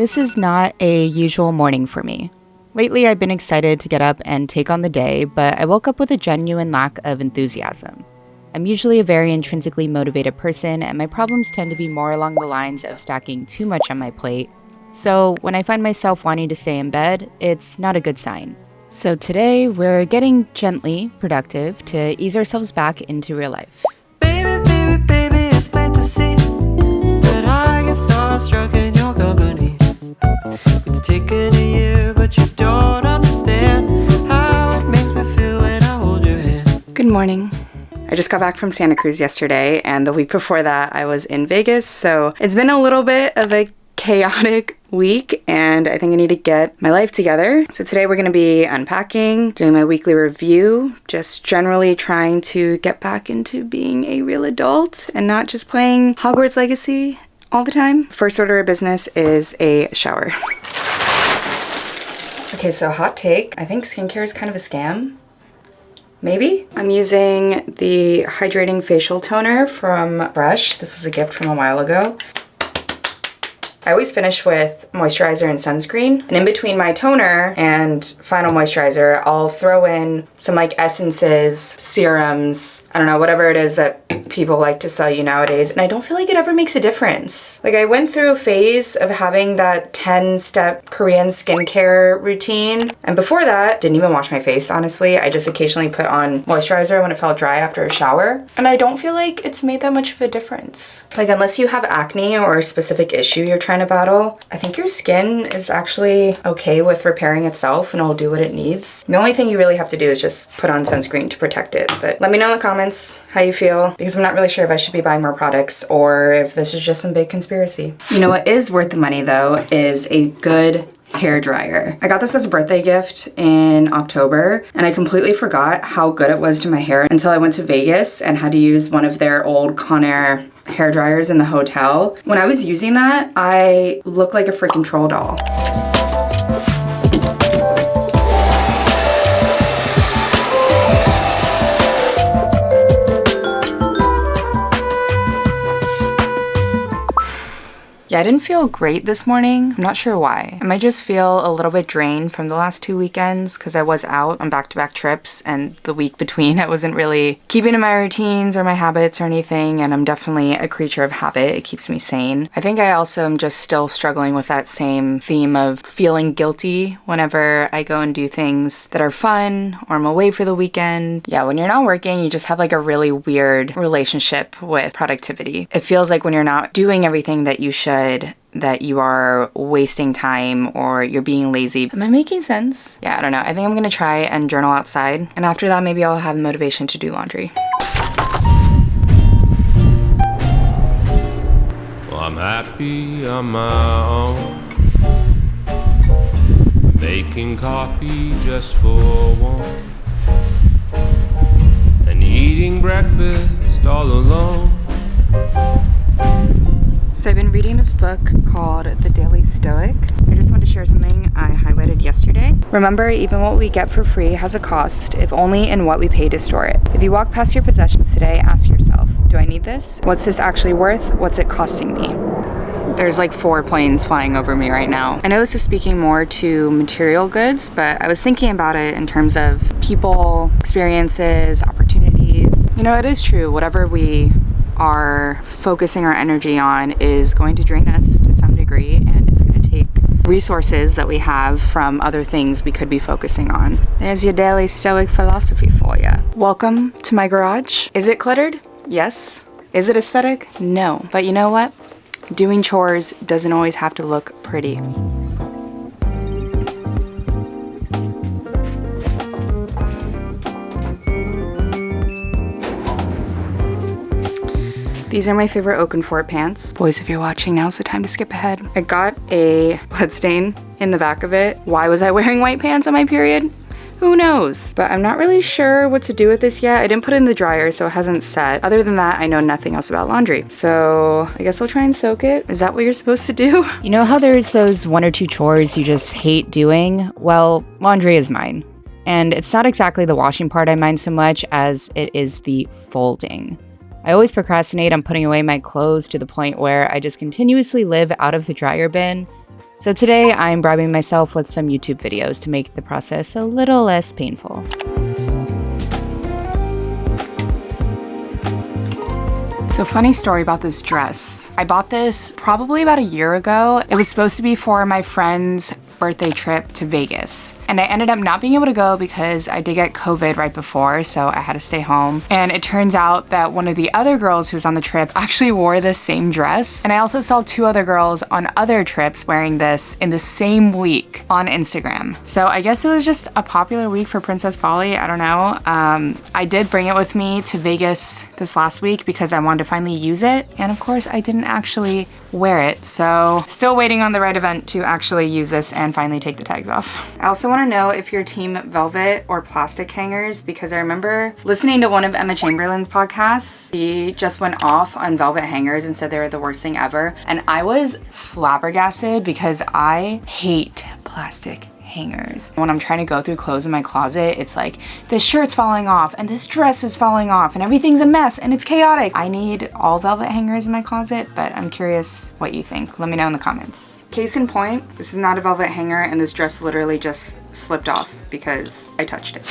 This is not a usual morning for me. Lately, I've been excited to get up and take on the day, but I woke up with a genuine lack of enthusiasm. I'm usually a very intrinsically motivated person, and my problems tend to be more along the lines of stacking too much on my plate. So when I find myself wanting to stay in bed, it's not a good sign. So today, we're getting gently productive to ease ourselves back into real life. Baby, baby, baby, it's plain to see that I get starstruck in your company. It's taken a year, but you don't understand how it makes me feel when I hold your hand. Good morning. I just got back from Santa Cruz yesterday, and the week before that I was in Vegas, so it's been a little bit of a chaotic week, and I think I need to get my life together. So today we're going to be unpacking, doing my weekly review, just generally trying to get back into being a real adult and not just playing Hogwarts Legacy all the time. First order of business is a shower. Okay, so hot take. I think skincare is kind of a scam. Maybe. I'm using the Hydrating Facial Toner from Brush. This was a gift from a while ago. I always finish with moisturizer and sunscreen, and in between my toner and final moisturizer, I'll throw in some like essences, serums, I don't know, whatever it is that people like to sell you nowadays, and I don't feel like it ever makes a difference. Like, I went through a phase of having that 10-step Korean skincare routine, and before that, didn't even wash my face, honestly. I just occasionally put on moisturizer when it felt dry after a shower, and I don't feel like it's made that much of a difference. Like, unless you have acne or a specific issue you're trying to battle, I think your skin is actually okay with repairing itself and it'll do what it needs. The only thing you really have to do is just put on sunscreen to protect it. But let me know in the comments how you feel, because I'm not really sure if I should be buying more products or if this is just some big conspiracy. You know what is worth the money though is a good hair dryer. I got this as a birthday gift in October, and I completely forgot how good it was to my hair until I went to Vegas and had to use one of their old Conair hair dryers in the hotel. When I was using that, I looked like a freaking troll doll. Yeah, I didn't feel great this morning. I'm not sure why. I might just feel a little bit drained from the last 2 weekends because I was out on back-to-back trips, and the week between I wasn't really keeping to my routines or my habits or anything, and I'm definitely a creature of habit. It keeps me sane. I think I also am just still struggling with that same theme of feeling guilty whenever I go and do things that are fun or I'm away for the weekend. Yeah, when you're not working, you just have like a really weird relationship with productivity. It feels like when you're not doing everything that you should, that you are wasting time or you're being lazy. Am I making sense? Yeah, I don't know. I think I'm gonna try and journal outside, and after that maybe I'll have motivation to do laundry. Well, I'm happy on my own, making coffee just for one, and eating breakfast all alone. So I've been reading this book called The Daily Stoic. I just wanted to share something I highlighted yesterday. Remember, even what we get for free has a cost, if only in what we pay to store it. If you walk past your possessions today, ask yourself, do I need this? What's this actually worth? What's it costing me? There's like 4 planes flying over me right now. I know this is speaking more to material goods, but I was thinking about it in terms of people, experiences, opportunities. You know, it is true, whatever we are focusing our energy on is going to drain us to some degree, and it's going to take resources that we have from other things we could be focusing on. There's your daily stoic philosophy for you. Welcome to my garage. Is it cluttered? Yes. Is it aesthetic? No. But you know what? Doing chores doesn't always have to look pretty. These are my favorite Oakenfort pants. Boys, if you're watching, now's the time to skip ahead. I got a blood stain in the back of it. Why was I wearing white pants on my period? Who knows? But I'm not really sure what to do with this yet. I didn't put it in the dryer, so it hasn't set. Other than that, I know nothing else about laundry. So I guess I'll try and soak it. Is that what you're supposed to do? You know how there's those 1 or 2 chores you just hate doing? Well, laundry is mine. And it's not exactly the washing part I mind so much as it is the folding. I always procrastinate on putting away my clothes to the point where I just continuously live out of the dryer bin. So today I'm bribing myself with some YouTube videos to make the process a little less painful. So funny story about this dress. I bought this probably about a year ago. It was supposed to be for my friend's birthday trip to Vegas. And I ended up not being able to go because I did get COVID right before, so I had to stay home. And it turns out that one of the other girls who was on the trip actually wore this same dress. And I also saw 2 other girls on other trips wearing this in the same week on Instagram. So I guess it was just a popular week for Princess Polly, I don't know. I did bring it with me to Vegas this last week because I wanted to finally use it. And of course I didn't actually wear it. So still waiting on the right event to actually use this and finally take the tags off. I also want to know if you're team velvet or plastic hangers, because I remember listening to one of Emma Chamberlain's podcasts. She just went off on velvet hangers and said they were the worst thing ever. And I was flabbergasted because I hate plastic hangers. When I'm trying to go through clothes in my closet, it's like this shirt's falling off and this dress is falling off and everything's a mess and it's chaotic. I need all velvet hangers in my closet, but I'm curious what you think. Let me know in the comments. Case in point, this is not a velvet hanger and this dress literally just slipped off because I touched it.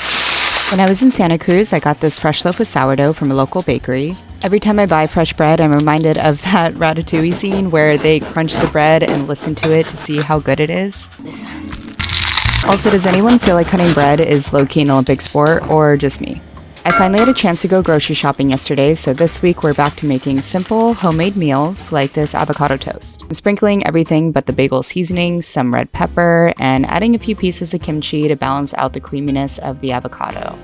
When I was in Santa Cruz, I got this fresh loaf of sourdough from a local bakery. Every time I buy fresh bread, I'm reminded of that Ratatouille scene where they crunch the bread and listen to it to see how good it is. Listen. Also, does anyone feel like cutting bread is low-key an Olympic sport, or just me? I finally had a chance to go grocery shopping yesterday, so this week we're back to making simple homemade meals like this avocado toast. I'm sprinkling everything but the bagel seasoning, some red pepper, and adding a few pieces of kimchi to balance out the creaminess of the avocado.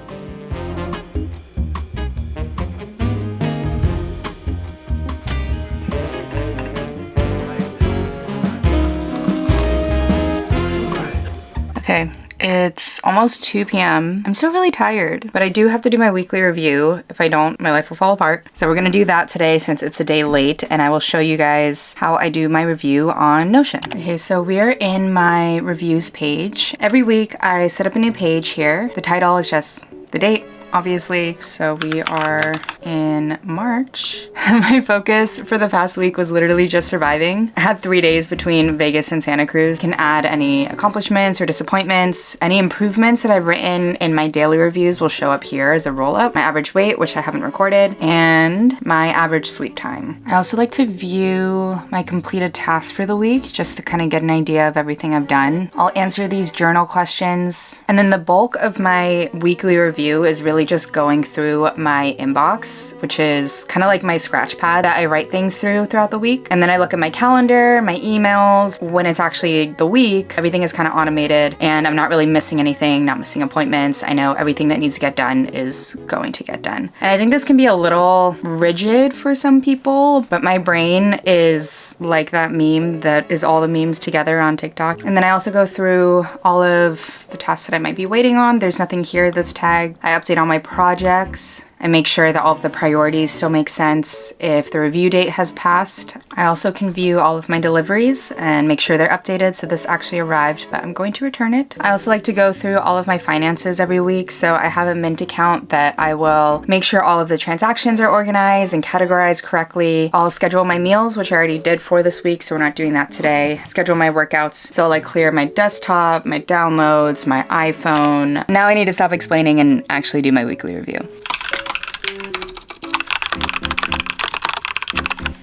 Okay, it's almost 2 p.m. I'm still really tired, but I do have to do my weekly review. If I don't, my life will fall apart. So we're gonna do that today since it's a day late, and I will show you guys how I do my review on Notion. Okay, so we're in my reviews page. Every week I set up a new page here. The title is just the date, obviously. So we are in March. My focus for the past week was literally just surviving. I had 3 days between Vegas and Santa Cruz. Can add any accomplishments or disappointments. Any improvements that I've written in my daily reviews will show up here as a roll-up. My average weight, which I haven't recorded, and my average sleep time. I also like to view my completed tasks for the week just to kind of get an idea of everything I've done. I'll answer these journal questions, and then the bulk of my weekly review is really just going through my inbox, which is kind of like my scratch pad that I write things throughout the week. And then I look at my calendar, my emails. When it's actually the week, everything is kind of automated and I'm not really missing anything, not missing appointments. I know everything that needs to get done is going to get done. And I think this can be a little rigid for some people, but my brain is like that meme that is all the memes together on TikTok. And then I also go through all of the tasks that I might be waiting on. There's nothing here that's tagged. I update all my projects. I make sure that all of the priorities still make sense if the review date has passed. I also can view all of my deliveries and make sure they're updated. So this actually arrived, but I'm going to return it. I also like to go through all of my finances every week. So I have a Mint account that I will make sure all of the transactions are organized and categorized correctly. I'll schedule my meals, which I already did for this week, so we're not doing that today. Schedule my workouts. So I'll like clear my desktop, my downloads, my iPhone. Now I need to stop explaining and actually do my weekly review.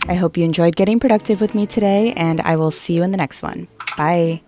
I hope you enjoyed getting productive with me today, and I will see you in the next one. Bye.